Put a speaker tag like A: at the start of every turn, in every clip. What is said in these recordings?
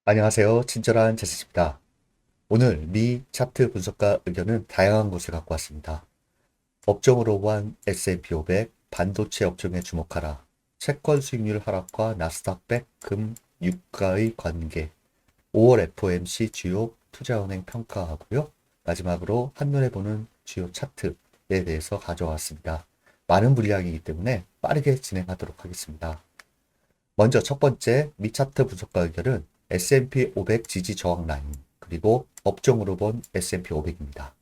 A: 안녕하세요. 친절한 제스입니다. 오늘 미 차트 분석가 의견은 다양한 것을 갖고 왔습니다. 업종으로 본 S&P 500, 반도체 업종에 주목하라, 채권 수익률 하락과 나스닥 100, 금, 유가의 관계, 5월 FOMC 주요 투자은행 평가하고요. 마지막으로 한눈에 보는 주요 차트에 대해서 가져왔습니다. 많은 분량이기 때문에 빠르게 진행하도록 하겠습니다. 먼저 첫 번째 미 차트 분석가 의견은 S&P 500 지지 저항 라인, 그리고 업종으로 본 S&P 500입니다.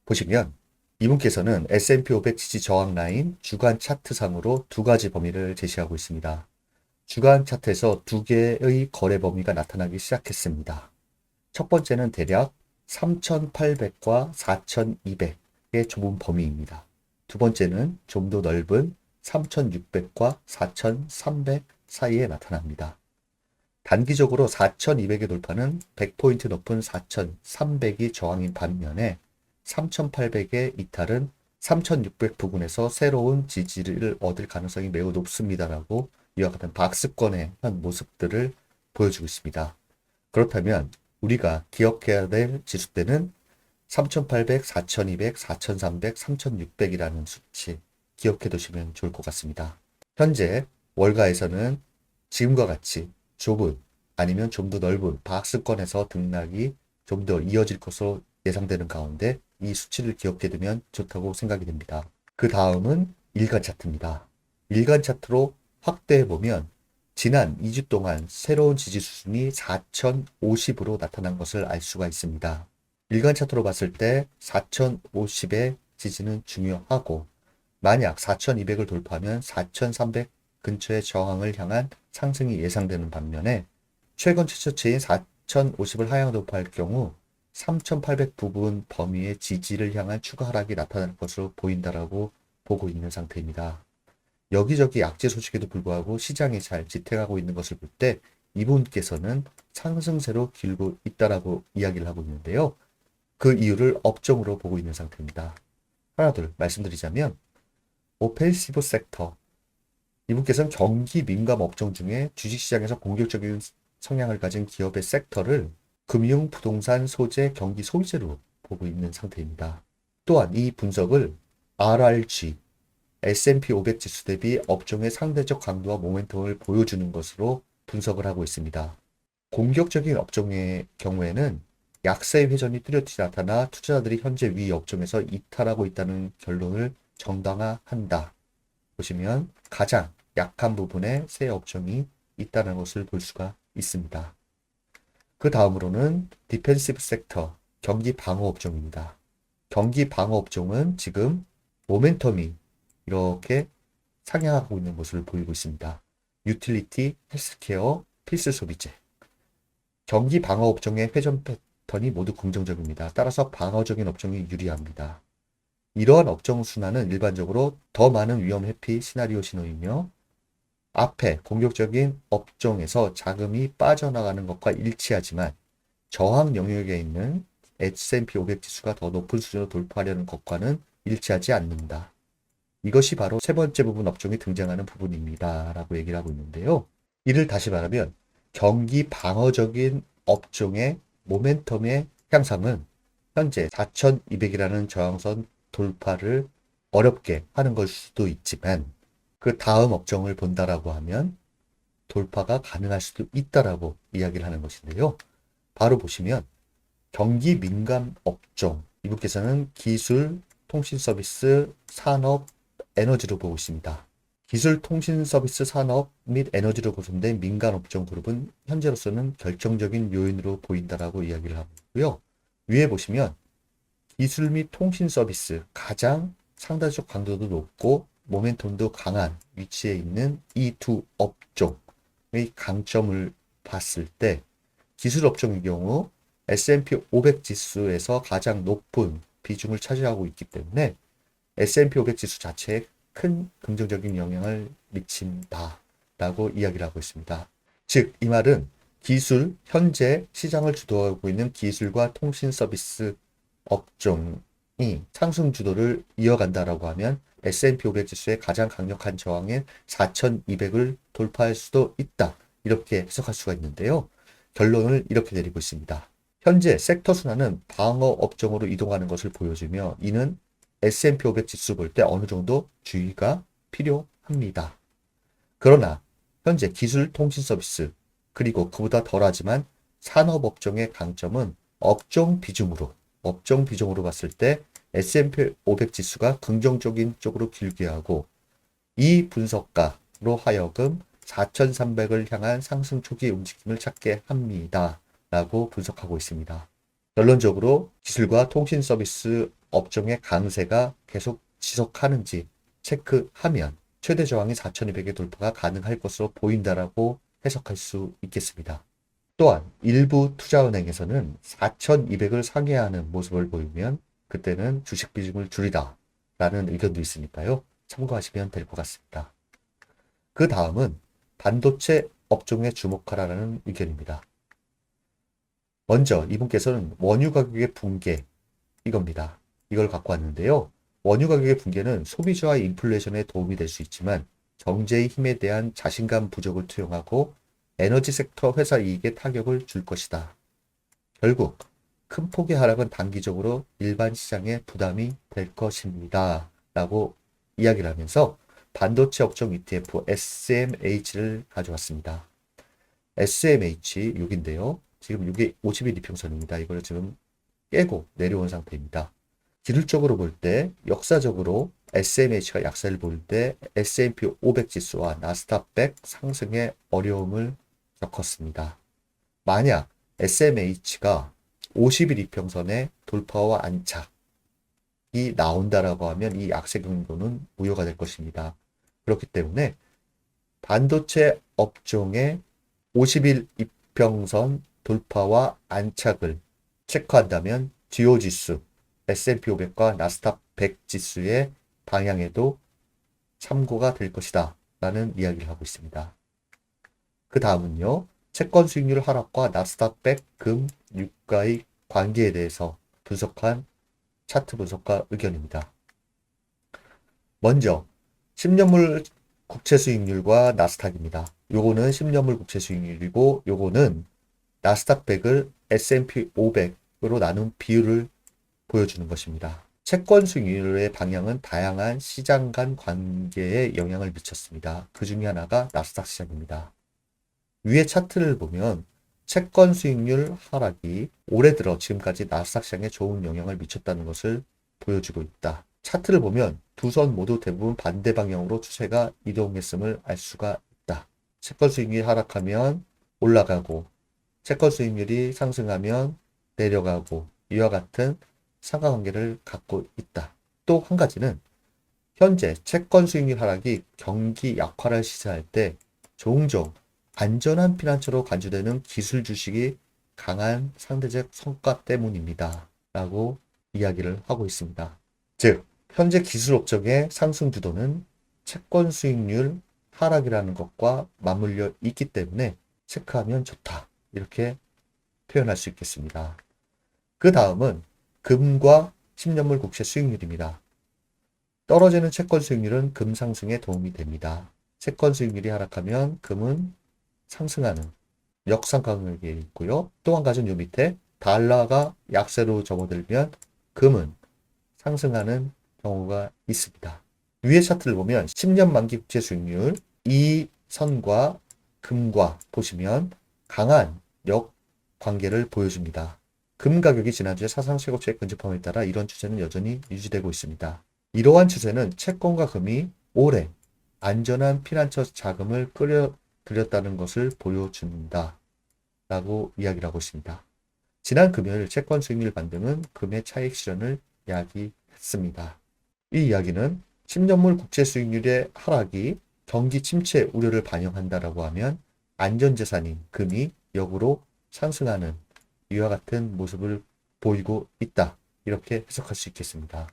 A: 보시면 이분께서는 S&P 500 지지 저항 라인 주간 차트상으로 두 가지 범위를 제시하고 있습니다. 주간 차트에서 두 개의 거래 범위가 나타나기 시작했습니다. 첫 번째는 대략 3,800과 4,200의 좁은 범위입니다. 두 번째는 좀 더 넓은 3,600과 4,300 사이에 나타납니다. 단기적으로 4,200의 돌파는 100포인트 높은 4,300이 저항인 반면에 3,800의 이탈은 3,600 부근에서 새로운 지지를 얻을 가능성이 매우 높습니다라고 이와 같은 박스권의 한 모습들을 보여주고 있습니다. 그렇다면 우리가 기억해야 될 지수대는 3,800, 4,200, 4,300, 3,600이라는 수치 기억해 두시면 좋을 것 같습니다. 현재 월가에서는 지금과 같이 좁은 아니면 좀 더 넓은 박스권에서 등락이 좀 더 이어질 것으로 예상되는 가운데 이 수치를 기억해 두면 좋다고 생각이 됩니다. 그 다음은 일간 차트입니다. 일간 차트로 확대해 보면 지난 2주 동안 새로운 지지 수준이 4,050으로 나타난 것을 알 수가 있습니다. 일간 차트로 봤을 때 4,050의 지지는 중요하고 만약 4,200을 돌파하면 4,300 근처의 저항을 향한 상승이 예상되는 반면에 최근 최저치인 4,050을 하향 돌파할 경우 3,800 부분 범위의 지지를 향한 추가 하락이 나타날 것으로 보인다라고 보고 있는 상태입니다. 여기저기 악재 소식에도 불구하고 시장이 잘 지탱하고 있는 것을 볼 때 이분께서는 상승세로 길고 있다라고 이야기를 하고 있는데요. 그 이유를 업종으로 보고 있는 상태입니다. 하나 둘 말씀드리자면 오펜시브 섹터, 이분께서는 경기 민감 업종 중에 주식시장에서 공격적인 성향을 가진 기업의 섹터를 금융, 부동산, 소재, 경기 소비재로 보고 있는 상태입니다. 또한 이 분석을 RRG, S&P 500 지수 대비 업종의 상대적 강도와 모멘텀을 보여주는 것으로 분석을 하고 있습니다. 공격적인 업종의 경우에는 약세의 회전이 뚜렷이 나타나 투자자들이 현재 위 업종에서 이탈하고 있다는 결론을 정당화한다. 보시면 가장 약한 부분에 새 업종이 있다는 것을 볼 수가 있습니다. 그 다음으로는 디펜시브 섹터, 경기 방어 업종입니다. 경기 방어 업종은 지금 모멘텀이 이렇게 상향하고 있는 모습을 보이고 있습니다. 유틸리티, 헬스케어, 필수 소비재. 경기 방어 업종의 회전 패턴이 모두 긍정적입니다. 따라서 방어적인 업종이 유리합니다. 이러한 업종 순환은 일반적으로 더 많은 위험 회피 시나리오 신호이며 앞에 공격적인 업종에서 자금이 빠져나가는 것과 일치하지만 저항 영역에 있는 S&P 500 지수가 더 높은 수준으로 돌파하려는 것과는 일치하지 않는다. 이것이 바로 세 번째 부분 업종이 등장하는 부분입니다. 라고 얘기를 하고 있는데요. 이를 다시 말하면 경기 방어적인 업종의 모멘텀의 향상은 현재 4,200이라는 저항선 돌파를 어렵게 하는 걸 수도 있지만 그 다음 업종을 본다라고 하면 돌파가 가능할 수도 있다라고 이야기를 하는 것인데요. 바로 보시면 경기 민감 업종, 이분께서는 기술, 통신 서비스, 산업, 에너지로 보고 있습니다. 기술, 통신 서비스, 산업 및 에너지로 구성된 민간 업종 그룹은 현재로서는 결정적인 요인으로 보인다라고 이야기를 하고 있고요. 위에 보시면 기술 및 통신 서비스 가장 상대적 강도도 높고 모멘텀도 강한 위치에 있는 이 두 업종의 강점을 봤을 때 기술 업종의 경우 S&P 500 지수에서 가장 높은 비중을 차지하고 있기 때문에 S&P 500 지수 자체에 큰 긍정적인 영향을 미친다라고 이야기를 하고 있습니다. 즉, 이 말은 기술, 현재 시장을 주도하고 있는 기술과 통신 서비스 업종이 상승 주도를 이어간다라고 하면 S&P 500 지수의 가장 강력한 저항인 4,200을 돌파할 수도 있다. 이렇게 해석할 수가 있는데요. 결론을 이렇게 내리고 있습니다. 현재 섹터 순환은 방어 업종으로 이동하는 것을 보여주며 이는 S&P 500 지수 볼 때 어느 정도 주의가 필요합니다. 그러나 현재 기술 통신 서비스 그리고 그보다 덜하지만 산업업종의 강점은 업종 비중으로 봤을 때 S&P 500 지수가 긍정적인 쪽으로 기울게 이 분석가로 하여금 4,300을 향한 상승 초기 움직임을 찾게 합니다. 라고 분석하고 있습니다. 결론적으로 기술과 통신 서비스 업종의 강세가 계속 지속하는지 체크하면 최대 저항이 4,200의 돌파가 가능할 것으로 보인다라고 해석할 수 있겠습니다. 또한 일부 투자은행에서는 4,200을 상회하는 모습을 보이면 그때는 주식 비중을 줄이라 라는 의견도 있으니까요. 참고하시면 될 것 같습니다. 그 다음은 반도체 업종에 주목하라는 의견입니다. 먼저 이분께서는 원유 가격의 붕괴 이겁니다. 이걸 갖고 왔는데요. 원유 가격의 붕괴는 소비자와 인플레이션에 도움이 될 수 있지만 경제의 힘에 대한 자신감 부족을 투영하고 에너지 섹터 회사 이익에 타격을 줄 것이다. 결국 큰 폭의 하락은 단기적으로 일반 시장에 부담이 될 것입니다. 라고 이야기를 하면서 반도체 업종 ETF SMH를 가져왔습니다. SMH 6인데요. 지금 이게 50일 이평선입니다. 이걸 지금 깨고 내려온 상태입니다. 기술적으로 볼 때 역사적으로 SMH가 약세를 볼 때 S&P 500 지수와 나스닥 100 상승에 어려움을 겪었습니다. 만약 SMH가 50일 이평선의 돌파와 안착이 나온다라고 하면 이 약세 강도는 무효가 될 것입니다. 그렇기 때문에 반도체 업종의 50일 이평선 돌파와 안착을 체크한다면 주요 지수 S&P 500과 나스닥 100 지수의 방향에도 참고가 될 것이다 라는 이야기를 하고 있습니다. 그 다음은요. 채권 수익률 하락과 나스닥 100, 금, 유가의 관계에 대해서 분석한 차트 분석가 의견입니다. 먼저 10년물 국채 수익률과 나스닥입니다. 요거는 10년물 국채 수익률이고 요거는 나스닥 100을 S&P 500으로 나눈 비율을 보여주는 것입니다. 채권 수익률의 방향은 다양한 시장 간 관계에 영향을 미쳤습니다. 그 중에 하나가 나스닥 시장입니다. 위에 차트를 보면 채권 수익률 하락이 올해 들어 지금까지 나스닥 시장에 좋은 영향을 미쳤다는 것을 보여주고 있다. 차트를 보면 두 선 모두 대부분 반대 방향으로 추세가 이동했음을 알 수가 있다. 채권 수익률이 하락하면 올라가고 채권 수익률이 상승하면 내려가고 이와 같은 상관관계를 갖고 있다. 또 한 가지는 현재 채권 수익률 하락이 경기 약화를 시사할 때 종종 안전한 피난처로 간주되는 기술 주식이 강한 상대적 성과 때문입니다. 라고 이야기를 하고 있습니다. 즉, 현재 기술 업종의 상승 주도는 채권 수익률 하락이라는 것과 맞물려 있기 때문에 체크하면 좋다. 이렇게 표현할 수 있겠습니다. 그 다음은 금과 10년물 국채 수익률입니다. 떨어지는 채권 수익률은 금 상승에 도움이 됩니다. 채권 수익률이 하락하면 금은 상승하는 역상관계에 있고요. 또 한 가지는 요 밑에 달러가 약세로 접어들면 금은 상승하는 경우가 있습니다. 위에 차트를 보면 10년 만기 국채 수익률 이 선과 금과 보시면 강한 역관계를 보여줍니다. 금 가격이 지난주에 사상 최고치에 근접함에 따라 이런 추세는 여전히 유지되고 있습니다. 이러한 추세는 채권과 금이 올해 안전한 피난처 자금을 끌어들였다는 것을 보여준다. 라고 이야기를 하고 있습니다. 지난 금요일 채권 수익률 반등은 금의 차익 실현을 이야기했습니다. 이 이야기는 10년물 국채 수익률의 하락이 경기 침체 우려를 반영한다라고 하면 안전자산인 금이 역으로 상승하는 이와 같은 모습을 보이고 있다. 이렇게 해석할 수 있겠습니다.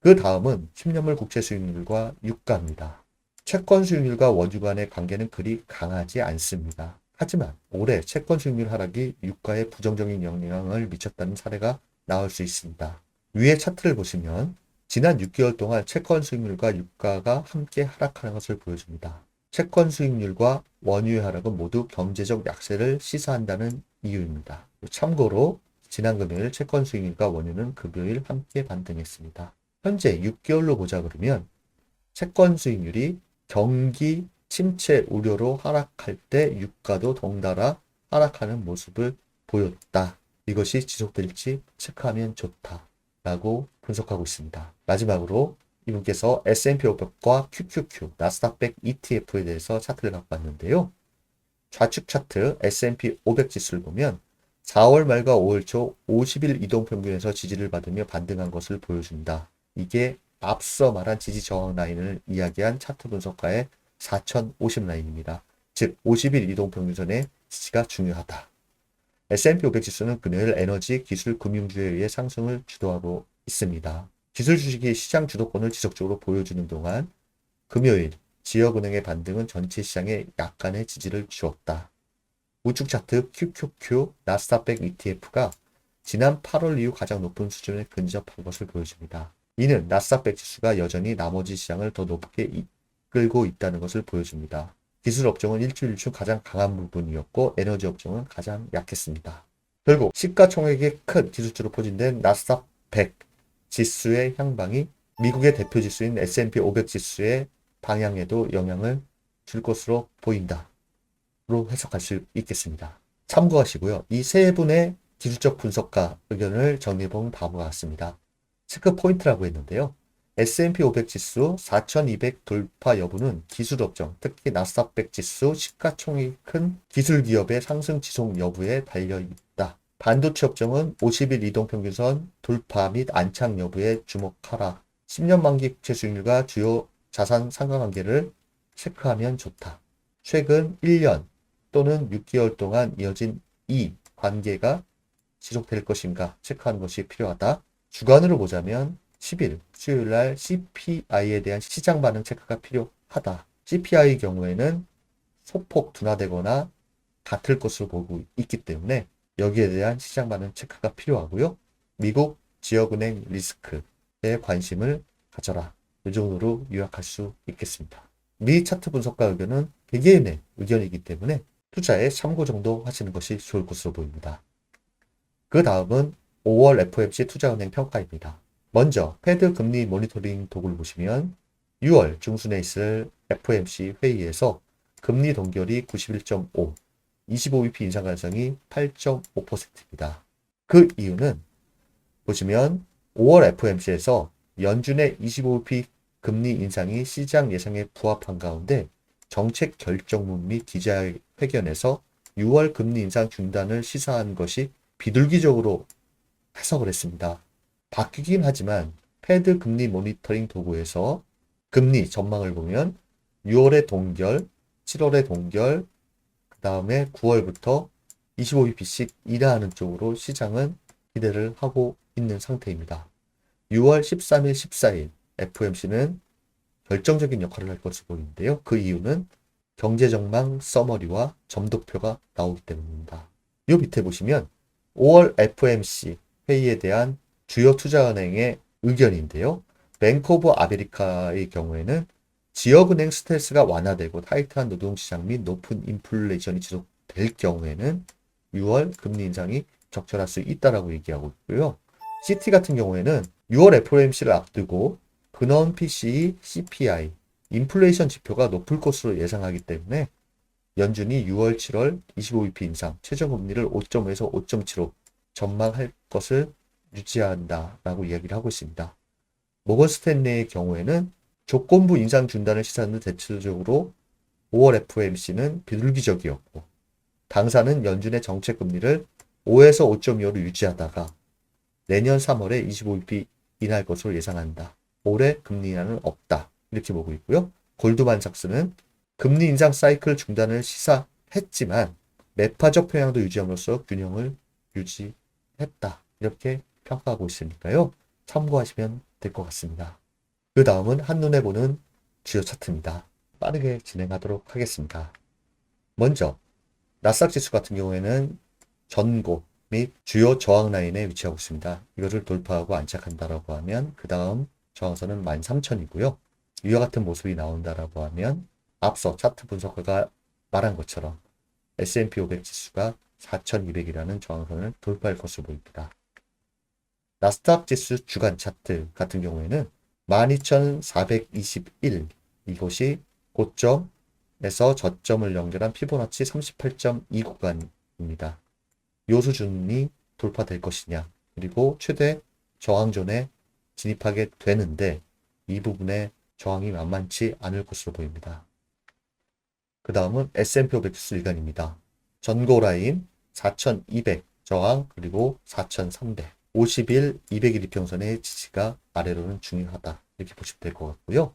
A: 그 다음은 10년물 국채 수익률과 유가입니다. 채권 수익률과 원유 간의 관계는 그리 강하지 않습니다. 하지만 올해 채권 수익률 하락이 유가에 부정적인 영향을 미쳤다는 사례가 나올 수 있습니다. 위에 차트를 보시면 지난 6개월 동안 채권 수익률과 유가가 함께 하락하는 것을 보여줍니다. 채권 수익률과 원유의 하락은 모두 경제적 약세를 시사한다는 이유입니다. 참고로 지난 금요일 채권 수익률과 원유는 금요일 함께 반등했습니다. 현재 6개월로 보자 그러면 채권 수익률이 경기 침체 우려로 하락할 때 유가도 덩달아 하락하는 모습을 보였다. 이것이 지속될지 체크하면 좋다라고 분석하고 있습니다. 마지막으로 이분께서 S&P 500과 QQQ, 나스닥100 ETF에 대해서 차트를 갖고 왔는데요. 좌측 차트 S&P 500 지수를 보면 4월 말과 5월 초 50일 이동평균에서 지지를 받으며 반등한 것을 보여준다. 이게 앞서 말한 지지 저항 라인을 이야기한 차트 분석가의 4050 라인입니다. 즉 50일 이동평균선의 지지가 중요하다. S&P 500 지수는 금요일 에너지, 기술, 금융주에 의해 상승을 주도하고 있습니다. 기술 주식이 시장 주도권을 지속적으로 보여주는 동안 금요일 지역은행의 반등은 전체 시장에 약간의 지지를 주었다. 우측 차트 QQQ 나스닥100 ETF가 지난 8월 이후 가장 높은 수준에 근접한 것을 보여줍니다. 이는 나스닥100 지수가 여전히 나머지 시장을 더 높게 이끌고 있다는 것을 보여줍니다. 기술 업종은 일주일 중 가장 강한 부분이었고 에너지 업종은 가장 약했습니다. 결국 시가총액이 큰 기술주로 포진된 나스닥 100 지수의 향방이 미국의 대표 지수인 S&P 500 지수의 방향에도 영향을 줄 것으로 보인다. 로 해석할 수 있겠습니다. 참고하시고요. 이 세 분의 기술적 분석가 의견을 정리해보면 다음과 같습니다. 체크 포인트라고 했는데요. S&P 500 지수 4200 돌파 여부는 기술 업종, 특히 나스닥 100 지수 시가총액이 큰 기술 기업의 상승 지속 여부에 달려있다. 반도체 업종은 50일 이동평균선 돌파 및 안착 여부에 주목하라. 10년 만기 국채 수익률과 주요 자산 상관관계를 체크하면 좋다. 최근 1년 또는 6개월 동안 이어진 이 관계가 지속될 것인가 체크하는 것이 필요하다. 주간으로 보자면 10일 수요일날 CPI에 대한 시장 반응 체크가 필요하다. CPI 경우에는 소폭 둔화되거나 같을 것으로 보고 있기 때문에 여기에 대한 시장 반응 체크가 필요하고요. 미국 지역은행 리스크에 관심을 가져라. 이 정도로 요약할 수 있겠습니다. 미 차트 분석가 의견은 개개인의 의견이기 때문에 투자에 참고 정도 하시는 것이 좋을 것으로 보입니다. 그 다음은 5월 FOMC 투자은행 평가입니다. 먼저 패드 금리 모니터링 도구를 보시면 6월 중순에 있을 FOMC 회의에서 금리 동결이 91.5, 25bp 인상 가능성이 8.5%입니다. 그 이유는 보시면 5월 FOMC에서 연준의 25bp 금리 인상이 시장 예상에 부합한 가운데 정책 결정문 및 기자회견에서 6월 금리 인상 중단을 시사한 것이 비둘기적으로 해석을 했습니다. 바뀌긴 하지만 패드 금리 모니터링 도구에서 금리 전망을 보면 6월의 동결, 7월의 동결, 그 다음에 9월부터 25bp씩 인하하는 쪽으로 시장은 기대를 하고 있는 상태입니다. 6월 13일, 14일 FOMC는 결정적인 역할을 할 것으로 보이는데요. 그 이유는 경제전망 서머리와 점도표가 나오기 때문입니다. 이 밑에 보시면 5월 FOMC 회의에 대한 주요 투자은행의 의견인데요. 뱅크 오브 아메리카의 경우에는 지역은행 스트레스가 완화되고 타이트한 노동시장 및 높은 인플레이션이 지속될 경우에는 6월 금리 인상이 적절할 수 있다라고 얘기하고 있고요. 시티 같은 경우에는 6월 FOMC를 앞두고 근원 PCE, CPI, 인플레이션 지표가 높을 것으로 예상하기 때문에 연준이 6월, 7월 25bp 인상, 최저금리를 5.5에서 5.75 전망할 것을 유지한다라고 이야기를 하고 있습니다. 모건 스탠리의 경우에는 조건부 인상 중단을 시사하는 대체적으로 5월 FOMC는 비둘기적이었고 당사는 연준의 정책 금리를 5에서 5.25로 유지하다가 내년 3월에 25bp 인하할 것으로 예상한다. 올해 금리 인하는 없다. 이렇게 보고 있고요. 골드만삭스는 금리 인상 사이클 중단을 시사했지만 매파적 평양도 유지함으로써 균형을 유지했다. 이렇게 평가하고 있으니까요. 참고하시면 될 것 같습니다. 그 다음은 한눈에 보는 주요 차트입니다. 빠르게 진행하도록 하겠습니다. 먼저 나스닥 지수 같은 경우에는 전고 및 주요 저항 라인에 위치하고 있습니다. 이것을 돌파하고 안착한다라고 하면 그 다음 저항선은 13,000이고요. 이와 같은 모습이 나온다라고 하면 앞서 차트 분석가가 말한 것처럼 S&P 500 지수가 4200이라는 저항선을 돌파할 것으로 보입니다. 나스닥 지수 주간 차트 같은 경우에는 12421 이것이 고점에서 저점을 연결한 피보나치 38.2 구간입니다. 이 수준이 돌파될 것이냐, 그리고 최대 저항존에 진입하게 되는데 이 부분에 저항이 만만치 않을 것으로 보입니다. 그 다음은 S&P 500 지수 일간입니다. 전고 라인 4200 저항, 그리고 4300 50일 200일 이평선의 지지가 아래로는 중요하다, 이렇게 보시면 될 것 같고요.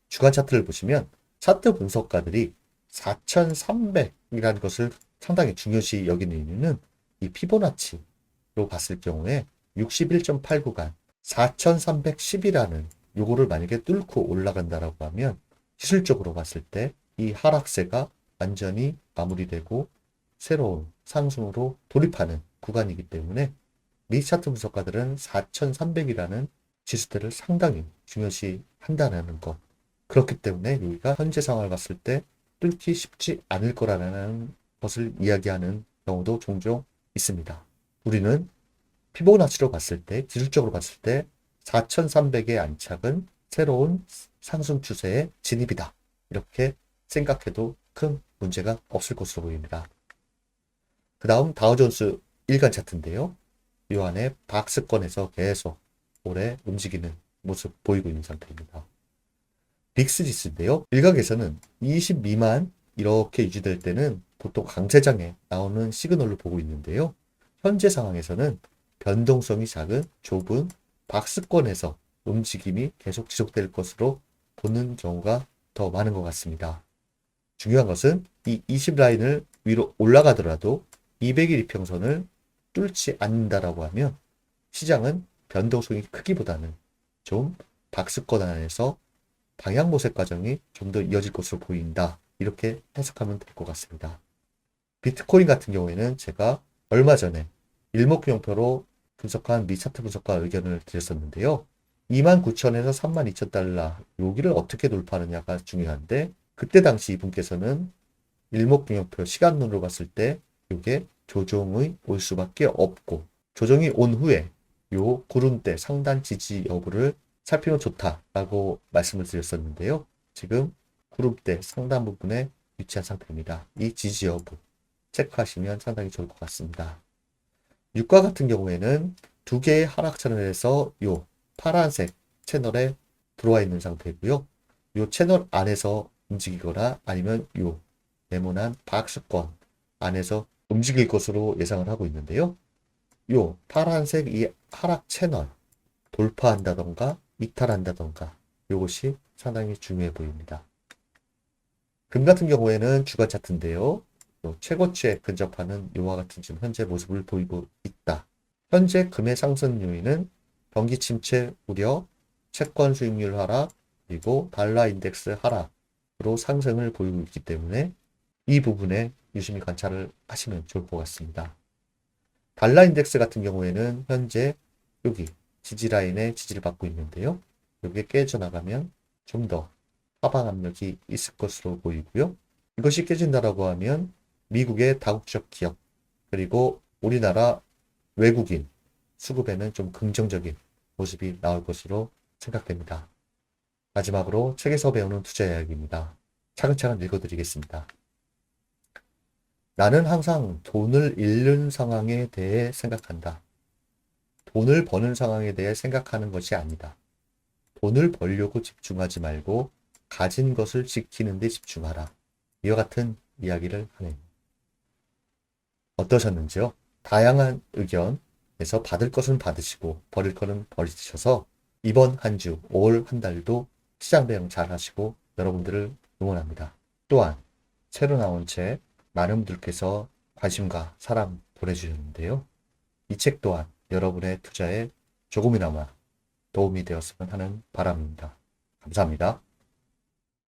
A: 주간 차트를 보시면 차트 분석가들이 4300이라는 것을 상당히 중요시 여기는 이유는 이 피보나치로 봤을 경우에 61.8 구간 4310이라는 요거를 만약에 뚫고 올라간다라고 하면 기술적으로 봤을 때 이 하락세가 완전히 마무리되고 새로운 상승으로 돌입하는 구간이기 때문에 미 차트 분석가들은 4300이라는 지수대를 상당히 중요시 한다는 것. 그렇기 때문에 여기가 현재 상황을 봤을 때 뚫기 쉽지 않을 거라는 것을 이야기하는 경우도 종종 있습니다. 우리는 피보나치로 봤을 때, 기술적으로 봤을 때 4300의 안착은 새로운 상승 추세의 진입이다, 이렇게 생각해도 큰 문제가 없을 것으로 보입니다. 그 다음 다우존스 일간 차트인데요. 이 안에 박스권에서 계속 오래 움직이는 모습 보이고 있는 상태입니다. 빅스 지수인데요. 일각에서는 20 미만 이렇게 유지될 때는 보통 강세장에 나오는 시그널로 보고 있는데요. 현재 상황에서는 변동성이 작은 좁은 박스권에서 움직임이 계속 지속될 것으로 보는 경우가 더 많은 것 같습니다. 중요한 것은 이 20 라인을 위로 올라가더라도 200일 이평선을 뚫지 않는다라고 하면 시장은 변동성이 크기보다는 좀 박스권 안에서 방향 모색 과정이 좀 더 이어질 것으로 보인다, 이렇게 해석하면 될 것 같습니다. 비트코인 같은 경우에는 제가 얼마 전에 일목균형표로 분석한 미 차트 분석가 의견을 드렸었는데요. 29,000에서 32,000달러 여기를 어떻게 돌파하느냐가 중요한데, 그때 당시 이분께서는 일목균형표 시간론으로 봤을 때 이게 조정이 올 수밖에 없고, 조정이 온 후에 요 구름대 상단 지지 여부를 살피면 좋다라고 말씀을 드렸었는데요. 지금 구름대 상단 부분에 위치한 상태입니다. 이 지지 여부 체크하시면 상당히 좋을 것 같습니다. 유가 같은 경우에는 두 개의 하락 채널에서 요 파란색 채널에 들어와 있는 상태이고요. 요 채널 안에서 움직이거나 아니면 요 네모난 박스권 안에서 움직일 것으로 예상을 하고 있는데요. 요 파란색 이 하락 채널 돌파한다던가 이탈한다던가 요것이 상당히 중요해 보입니다. 금 같은 경우에는 주간 차트인데요. 최고치에 근접하는 요와 같은 지금 현재 모습을 보이고 있다. 현재 금의 상승 요인은 경기 침체 우려, 채권 수익률 하락, 그리고 달러 인덱스 하락으로 상승을 보이고 있기 때문에 이 부분에 유심히 관찰을 하시면 좋을 것 같습니다. 달러 인덱스 같은 경우에는 현재 여기 지지라인에 지지를 받고 있는데요. 여기에 깨져나가면 좀 더 하방 압력이 있을 것으로 보이고요. 이것이 깨진다라고 하면 미국의 다국적 기업, 그리고 우리나라 외국인 수급에는 좀 긍정적인 모습이 나올 것으로 생각됩니다. 마지막으로 책에서 배우는 투자 이야기입니다. 차근차근 읽어드리겠습니다. 나는 항상 돈을 잃는 상황에 대해 생각한다. 돈을 버는 상황에 대해 생각하는 것이 아니다. 돈을 벌려고 집중하지 말고 가진 것을 지키는 데 집중하라. 이와 같은 이야기를 하네요. 어떠셨는지요? 다양한 의견에서 받을 것은 받으시고 버릴 것은 버리셔서 이번 한 주, 올 한 달도 시장 대응 잘 하시고 여러분들을 응원합니다. 또한 새로 나온 책 많은 분들께서 관심과 사랑 보내주셨는데요. 이 책 또한 여러분의 투자에 조금이나마 도움이 되었으면 하는 바람입니다. 감사합니다.